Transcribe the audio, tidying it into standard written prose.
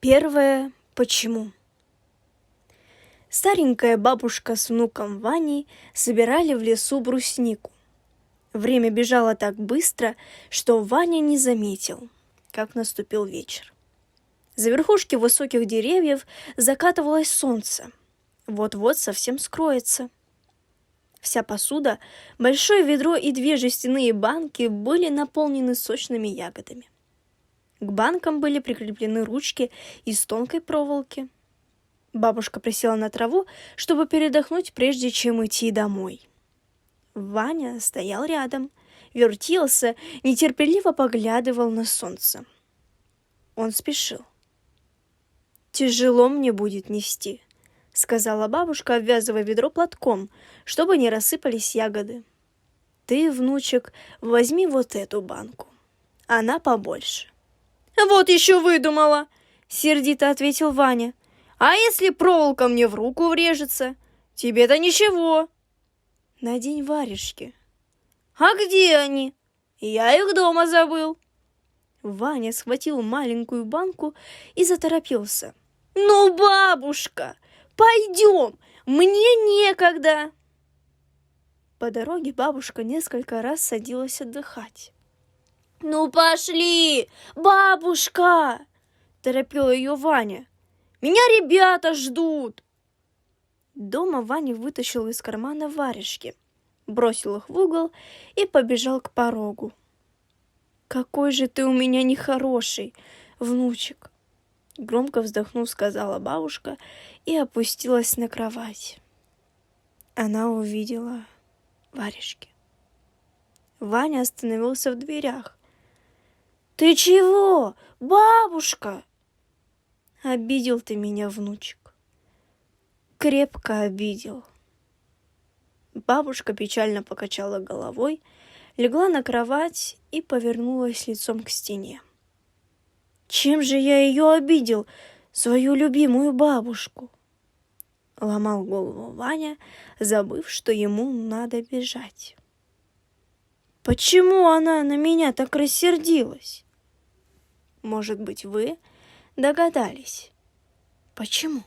Первое «почему?». Старенькая бабушка с внуком Ваней собирали в лесу бруснику. Время бежало так быстро, что Ваня не заметил, как наступил вечер. За верхушки высоких деревьев закатывалось солнце. Вот-вот совсем скроется. Вся посуда, большое ведро и 2 жестяные банки были наполнены сочными ягодами. К банкам были прикреплены ручки из тонкой проволоки. Бабушка присела на траву, чтобы передохнуть, прежде чем идти домой. Ваня стоял рядом, вертелся, нетерпеливо поглядывал на солнце. Он спешил. «Тяжело мне будет нести», — сказала бабушка, обвязывая ведро платком, чтобы не рассыпались ягоды. «Ты, внучек, возьми вот эту банку. Она побольше». «Вот еще выдумала!» — сердито ответил Ваня. «А если проволока мне в руку врежется? Тебе-то ничего!» «Надень варежки». «А где они? Я их дома забыл». Ваня схватил маленькую банку и заторопился. «Ну, бабушка, пойдем, мне некогда!» По дороге бабушка несколько раз садилась отдыхать. «Ну пошли, бабушка!» — торопила ее Ваня. «Меня ребята ждут!» Дома Ваня вытащил из кармана варежки, бросил их в угол и побежал к порогу. «Какой же ты у меня нехороший, внучек!» Громко вздохнув, сказала бабушка и опустилась на кровать. Она увидела варежки. Ваня остановился в дверях. «Ты чего, бабушка?» «Обидел ты меня, внучек. Крепко обидел». Бабушка печально покачала головой, легла на кровать и повернулась лицом к стене. «Чем же я ее обидел, свою любимую бабушку?» Ломал голову Ваня, забыв, что ему надо бежать. «Почему она на меня так рассердилась?» Может быть, вы догадались, почему?